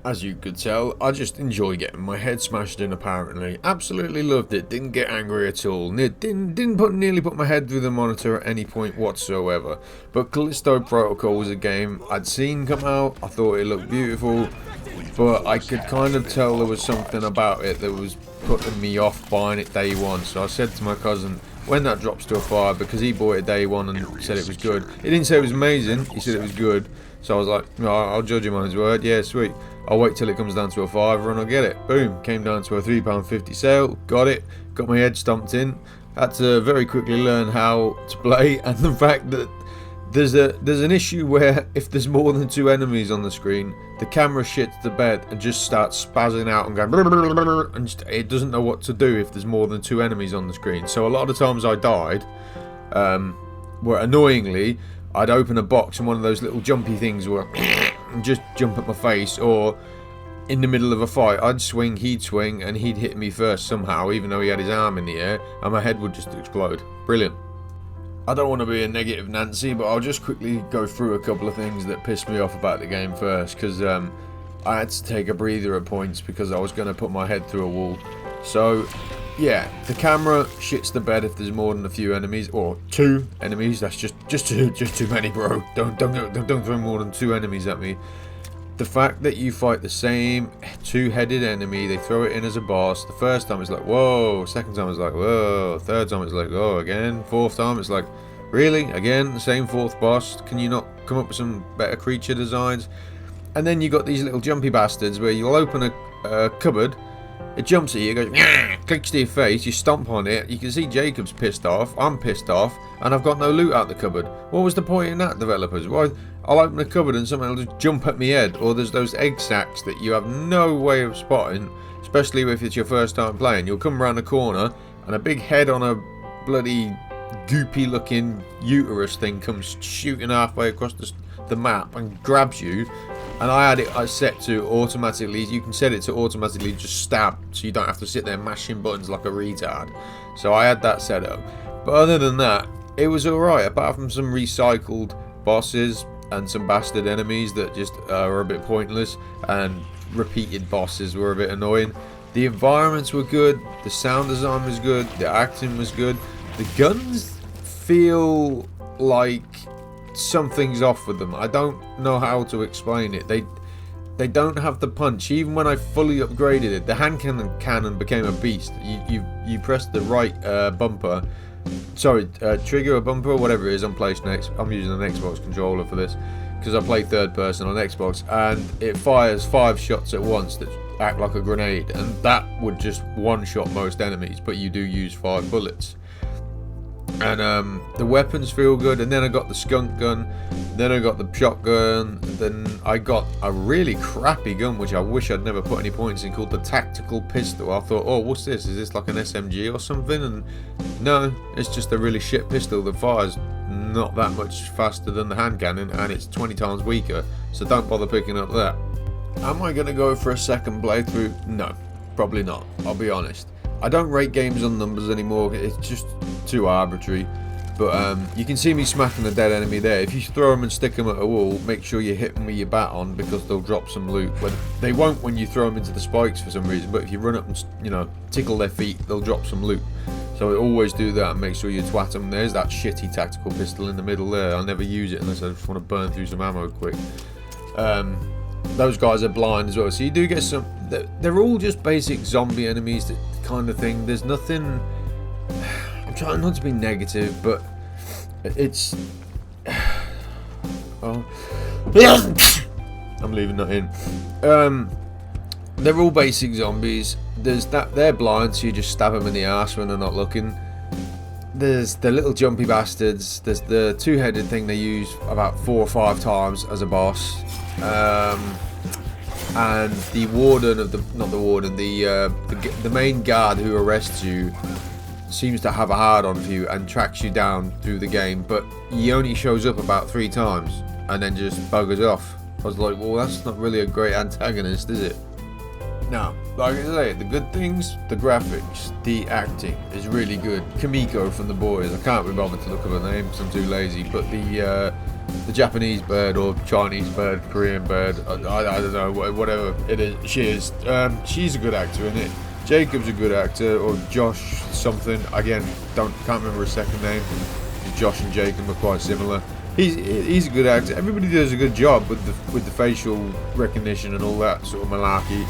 As you could tell, I just enjoy getting my head smashed in apparently. Absolutely loved it, didn't get angry at all. Didn't nearly put my head through the monitor at any point whatsoever. But Callisto Protocol was a game I'd seen come out, I thought it looked beautiful, but I could kind of tell there was something about it that was putting me off buying it day one. So I said to my cousin, when that drops to a 5, because he bought it day one and said it was good. He didn't say it was amazing, he said it was good. So I was like, no, I'll judge him on his word, yeah, sweet. I'll wait till it comes down to a 5 and I'll get it. Boom, came down to a £3.50 sale, got it, got my head stomped in. Had to very quickly learn how to play, and the fact that there's an issue where if there's more than 2 enemies on the screen, the camera shits the bed and just starts spazzing out and going, and just, it doesn't know what to do if there's more than 2 enemies on the screen. So a lot of the times I died, where annoyingly I'd open a box and one of those little jumpy things would just jump at my face, or in the middle of a fight I'd swing, he'd swing, and he'd hit me first somehow, even though he had his arm in the air, and my head would just explode. Brilliant. I don't want to be a negative Nancy, but I'll just quickly go through a couple of things that pissed me off about the game first, because I had to take a breather at points because I was going to put my head through a wall. So yeah, the camera shits the bed if there's more than a few enemies, or 2 enemies. That's just too many, bro. Don't throw more than 2 enemies at me. The fact that you fight the same 2-headed enemy, they throw it in as a boss. The first time it's like, whoa. Second time it's like, whoa. Third time it's like, oh, again. Fourth time it's like, really? Again? The same 4th boss? Can you not come up with some better creature designs? And then you got these little jumpy bastards where you'll open a cupboard, it jumps at you, goes, clicks to your face, you stomp on it, you can see Jacob's pissed off, I'm pissed off, and I've got no loot out the cupboard. What was the point in that, developers? Why? I'll open a cupboard and something will just jump at me head, or there's those egg sacs that you have no way of spotting, especially if it's your first time playing. You'll come around the corner, and a big head on a bloody goopy looking uterus thing comes shooting halfway across the map and grabs you. And I had it set to automatically, you can set it to automatically just stab, so you don't have to sit there mashing buttons like a retard. So I had that set up. But other than that, it was alright, apart from some recycled bosses and some bastard enemies that just were a bit pointless, and repeated bosses were a bit annoying. The environments were good, the sound design was good, the acting was good. The guns feel like something's off with them. I don't know how to explain it. They don't have the punch. Even when I fully upgraded it, the hand cannon became a beast. You press the right bumper, sorry, trigger or bumper or whatever it is on PlayStation. I'm using an Xbox controller for this because I play third person on Xbox, and it fires 5 shots at once that act like a grenade, and that would just one-shot most enemies, but you do use 5 bullets. And the weapons feel good, and then I got the skunk gun, then I got the shotgun, then I got a really crappy gun which I wish I'd never put any points in, called the tactical pistol. I thought, oh, what's this? Is this like an SMG or something? And no, it's just a really shit pistol that fires not that much faster than the hand cannon, and it's 20 times weaker, so don't bother picking up that. Am I going to go for a second playthrough? No, probably not, I'll be honest. I don't rate games on numbers anymore, it's just too arbitrary. But you can see me smacking the dead enemy there. If you throw them and stick them at a wall, make sure you hit them with your baton, because they'll drop some loot. But they won't when you throw them into the spikes for some reason, but if you run up and, you know, tickle their feet, they'll drop some loot. So I always do that and make sure you twat them. There's that shitty tactical pistol in the middle there. I'll never use it unless I just want to burn through some ammo quick. Those guys are blind as well, so you do get some. They're all just basic zombie enemies, that kind of thing. There's nothing. I'm trying not to be negative, but it's. Oh, I'm leaving that in. They're all basic zombies. There's that they're blind, so you just stab them in the arse when they're not looking. There's the little jumpy bastards. There's the 2-headed thing they use about 4 or 5 times as a boss. And the warden of the main guard who arrests you seems to have a hard on for you and tracks you down through the game, but he only shows up about 3 times and then just buggers off. I was like, well, that's not really a great antagonist, is it? Now, like I say, the good things, the graphics, the acting is really good. Kamiko from The Boys, I can't be bothered to look up her name because I'm too lazy, but the Japanese bird or Chinese bird, Korean bird, I don't know, whatever it is, she is. She's a good actor in it. Jacob's a good actor, or Josh something. Again, can't remember his second name. Josh and Jacob are quite similar. He's a good actor. Everybody does a good job with the facial recognition and all that sort of malarkey.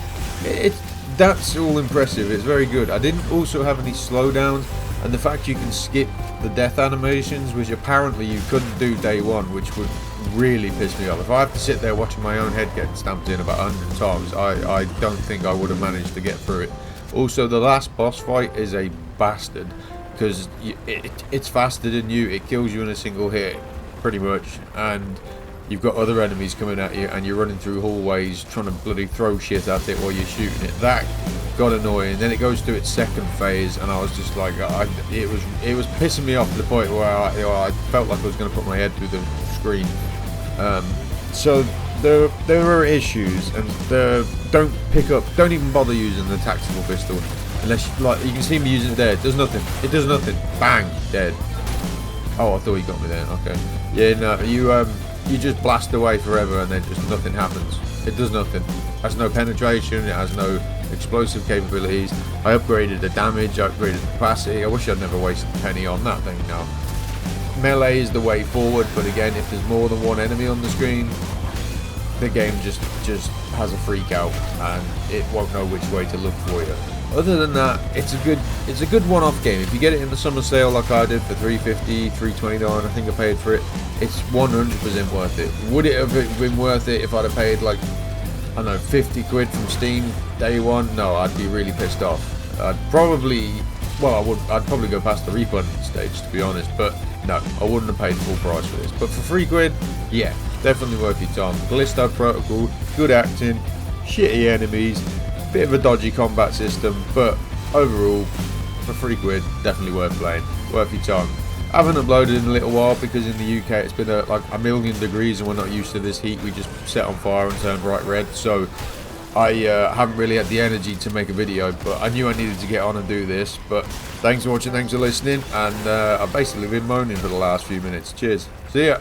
That's all impressive. It's very good. I didn't also have any slowdowns, and the fact you can skip the death animations, which apparently you couldn't do day one, which would really piss me off. If I have to sit there watching my own head get stamped in about 100 times, I don't think I would have managed to get through it. Also, the last boss fight is a bastard, because it's faster than you. It kills you in a single hit, pretty much, and you've got other enemies coming at you, and you're running through hallways trying to bloody throw shit at it while you're shooting it. That got annoying. Then it goes to its second phase, and I was just like, it was pissing me off to the point where I felt like I was going to put my head through the screen. So there are issues, and don't even bother using the tactical pistol unless you can see me using it there. It does nothing. Bang, dead. Oh, I thought you got me there. Okay. Yeah, no, you just blast away forever and then just nothing happens. It does nothing. It has no penetration, it has no explosive capabilities. I upgraded the damage, I upgraded the capacity. I wish I'd never wasted a penny on that thing now. Melee is the way forward, but again, if there's more than one enemy on the screen, the game just has a freak out and it won't know which way to look for you. Other than that, it's a good one-off game. If you get it in the summer sale like I did for $3.50, $3.29, I think I paid for it, it's 100% worth it. Would it have been worth it if I'd have paid like, I don't know, 50 quid from Steam day one? No, I'd be really pissed off. I'd probably go past the refund stage, to be honest, but no, I wouldn't have paid full price for this. But for 3 quid, yeah, definitely worth your time. Callisto Protocol, good acting, shitty enemies, bit of a dodgy combat system, but overall, for 3 quid, definitely worth playing, worth your time. I haven't uploaded in a little while because in the UK it's been like a million degrees and we're not used to this heat. We just set on fire and turn bright red, so I haven't really had the energy to make a video, but I knew I needed to get on and do this. But thanks for watching, thanks for listening, and I've basically been moaning for the last few minutes. Cheers, see ya.